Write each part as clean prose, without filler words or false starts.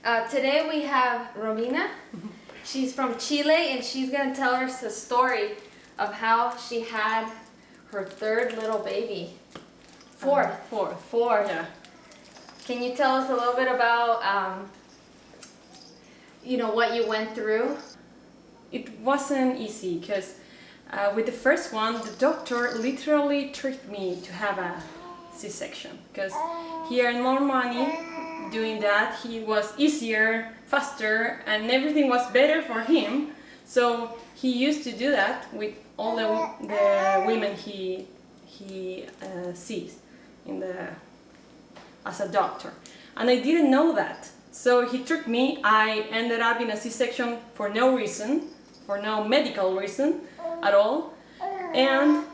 Today we have Romina. She's from Chile and she's going to tell us the story of how she had her third little baby. Fourth. Yeah. Can you tell us a little bit about, what you went through? It wasn't easy because with the first one, the doctor literally tricked me to have a C-section. Because here in Romania, doing that, he was easier, faster, and everything was better for him. So he used to do that with all the women he sees as a doctor. And I didn't know that. So he tricked me. I ended up in a C-section for no reason, for no medical reason at all. And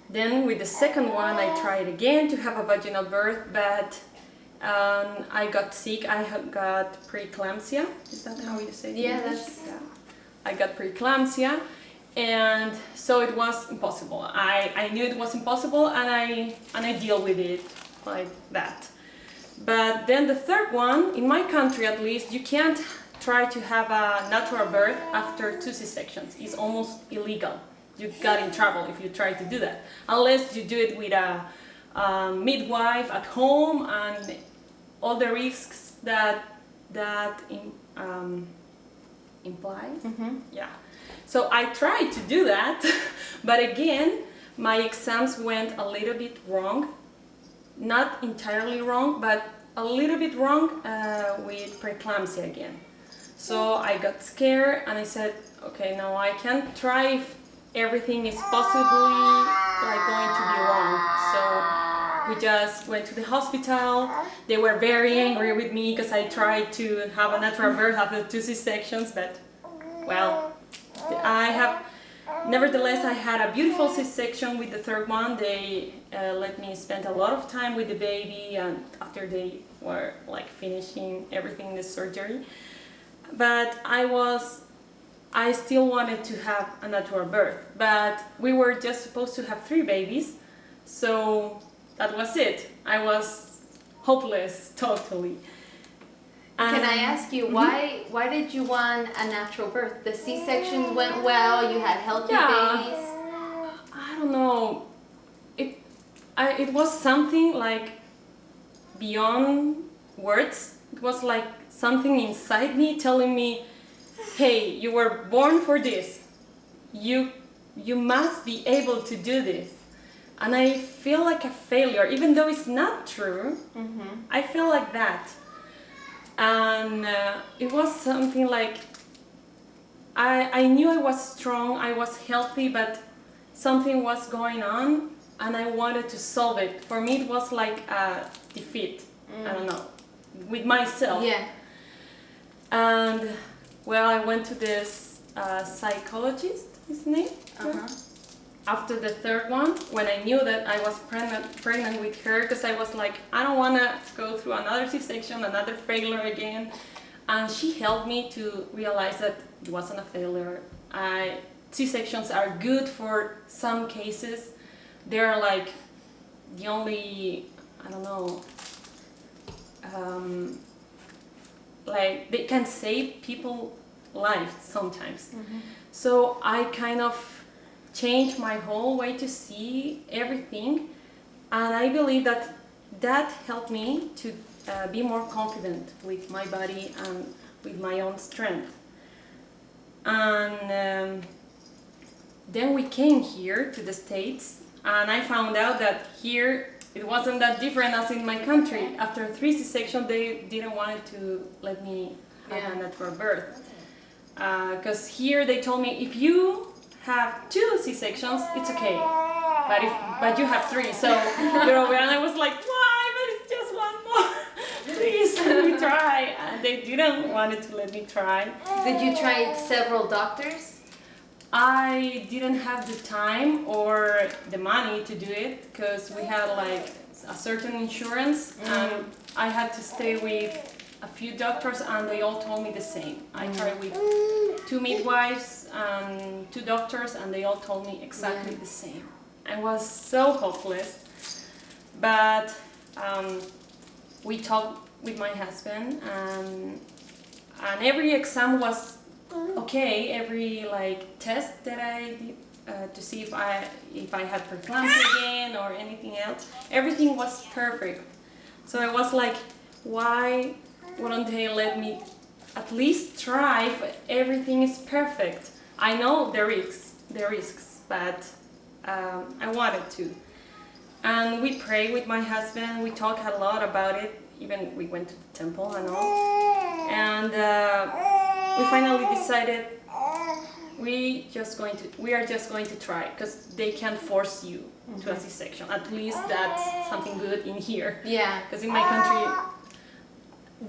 then with the second one, I tried again to have a vaginal birth, but I got sick. I got preeclampsia. Is that how you say it? Yeah, I got preeclampsia, and so it was impossible. I knew it was impossible, and I deal with it like that. But then the third one, in my country at least, you can't try to have a natural birth after 2 C-sections. It's almost illegal. You got in trouble if you try to do that, unless you do it with a midwife at home and all the risks that imply. Mm-hmm. Yeah. So I tried to do that, but again, my exams went a little bit wrong. Not entirely wrong, but a little bit wrong with preeclampsia again. So I got scared and I said, okay, no, I can't try if everything is possibly going to be wrong. So we just went to the hospital. They were very angry with me because I tried to have a natural birth after 2 C-sections, but well, nevertheless, I had a beautiful C-section with the third one. They let me spend a lot of time with the baby, and after they were finishing everything in the surgery. But I still wanted to have a natural birth, but we were just supposed to have 3 babies, so that was it. I was hopeless, totally. Can I ask you, why did you want a natural birth? The C-sections went well, you had healthy babies. I don't know. It was something beyond words. It was like something inside me telling me, hey, you were born for this. You must be able to do this. And I feel like a failure, even though it's not true. Mm-hmm. I feel like that. And it was something like, I knew I was strong, I was healthy, but something was going on and I wanted to solve it. For me, it was like a defeat, I don't know, with myself. Yeah. And well, I went to this psychologist, his name. Uh-huh. After the third one, when I knew that I was pregnant with her, because I was like, I don't want to go through another C-section, another failure again. And she helped me to realize that it wasn't a failure. C-sections are good for some cases. They're the only, I don't know, they can save people's lives sometimes. Mm-hmm. So I kind of changed my whole way to see everything, and I believe that helped me to be more confident with my body and with my own strength. And then we came here to the States, and I found out that here it wasn't that different as in my country. After 3 C-sections, they didn't want to let me have a natural birth, because here they told me if you have 2 C-sections, it's okay, but you have 3, so and I was like, why? But it's just one more. Please let me try. And they didn't want to let me try. Did you try several doctors? I didn't have the time or the money to do it because we had a certain insurance, and I had to stay with a few doctors, and they all told me the same. I tried with 2 midwives and 2 doctors, and they all told me exactly the same. I was so hopeless, but we talked with my husband, and every exam was okay. Every like test that I did to see if I had preeclampsia again or anything else, everything was perfect. So I was like, why wouldn't they let me at least try if everything is perfect? I know the risks, but I wanted to. And we prayed with my husband, we talked a lot about it, even we went to the temple and all. And we finally decided we are just going to try, because they can't force you to a C-section. At least that's something good in here. Yeah. Because in my country,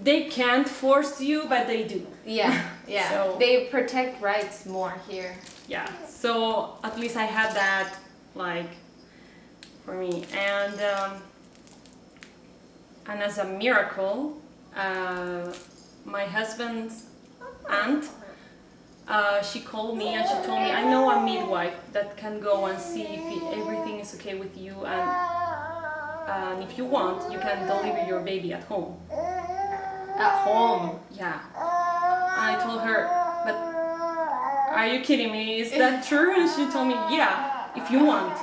they can't force you, but they do. Yeah, yeah. So, they protect rights more here. yeah, so at least I had that, like, for me. And as a miracle, my husband's aunt, she called me and she told me, I know a midwife that can go and see if everything is okay with you, and if you want, you can deliver your baby at home. At home? Yeah. And I told her, but are you kidding me? Is that true? And she told me, yeah, if you want.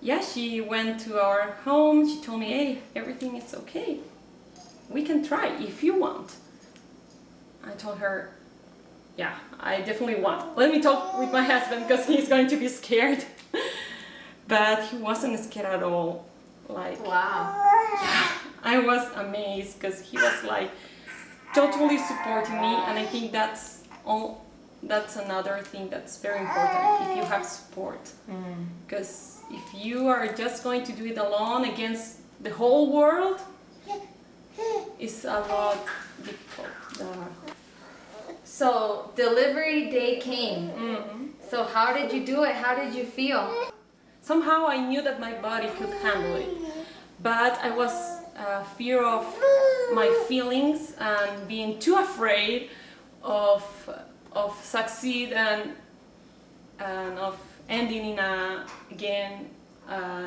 Yeah, she went to our home. She told me, hey, everything is okay. We can try if you want. I told her, yeah, I definitely want. Let me talk with my husband because he's going to be scared. But he wasn't scared at all. Like, wow. Yeah, I was amazed because he was like totally supporting me, and I think that's another thing that's very important, if you have support. Because if you are just going to do it alone against the whole world, it's a lot difficult. So delivery day came. So how did you do it? How did you feel? Somehow I knew that my body could handle it, but I was fear of my feelings and being too afraid of succeed and of ending in a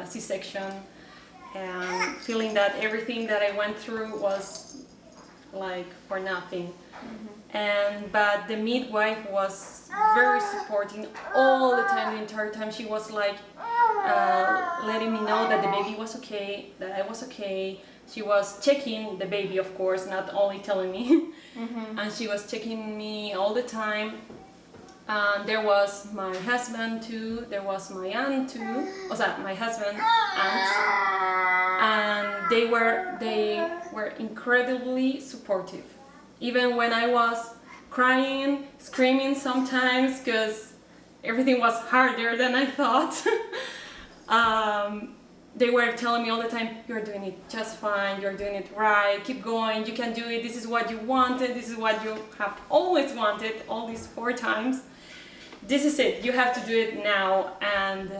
C-section, and feeling that everything that I went through was like for nothing. But the midwife was very supporting all the time, the entire time. She was like letting me know that the baby was okay, that I was okay. She was checking the baby, of course, not only telling me. And she was checking me all the time. And there was my husband too, there was my aunt too, my husband, aunt, and they were incredibly supportive. Even when I was crying, screaming sometimes because everything was harder than I thought, they were telling me all the time, you're doing it just fine, you're doing it right, keep going, you can do it, this is what you wanted, this is what you have always wanted, all these 4 times. This is it, you have to do it now. And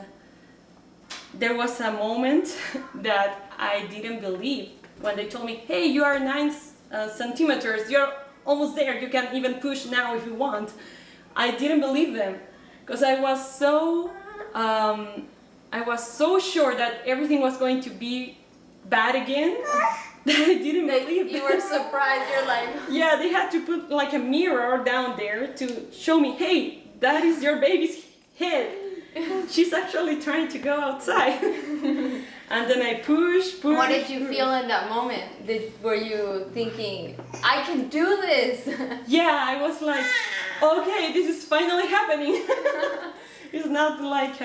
there was a moment that I didn't believe when they told me, hey, you are 9 centimeters, you're almost there, you can even push now if you want. I didn't believe them because I was so sure that everything was going to be bad again that I didn't believe You were surprised, you're like... Yeah, they had to put like a mirror down there to show me, hey, that is your baby's head. She's actually trying to go outside. And then I push. What did you feel in that moment? Were you thinking, I can do this? Yeah, I was like, okay, this is finally happening. It's not like...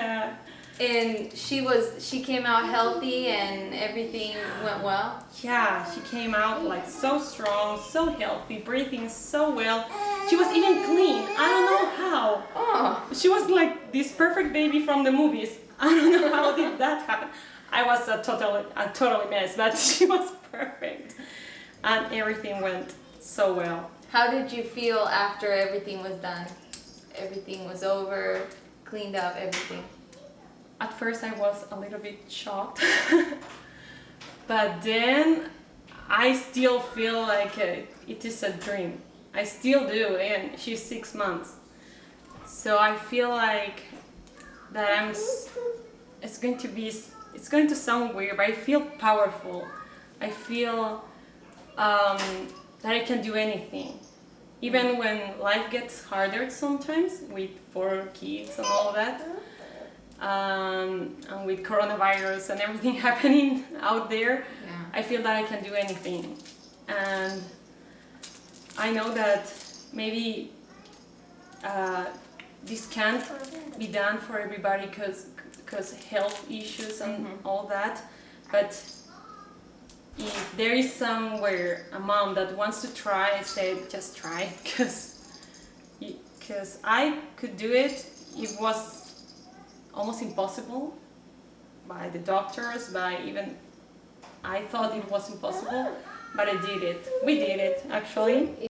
And she came out healthy and everything went well? Yeah, she came out like so strong, so healthy, breathing so well. She was even clean. I don't know how. Oh. She was like this perfect baby from the movies. I don't know how did that happen. I was a totally mess, but she was perfect. And everything went so well. How did you feel after everything was done? Everything was over, cleaned up, everything? At first I was a little bit shocked, but then I still feel like it is a dream. I still do, and she's 6 months. So I feel like that it's going to be it's going to sound weird, but I feel powerful. I feel that I can do anything. Even when life gets harder sometimes with 4 kids and all that, and with coronavirus and everything happening out there, I feel that I can do anything. And I know that maybe this can't be done for everybody because health issues and all that, but if there is somewhere a mom that wants to try, I say just try, because I could do it. It was almost impossible by the doctors, by even I thought it was impossible, but I did it. We did it actually.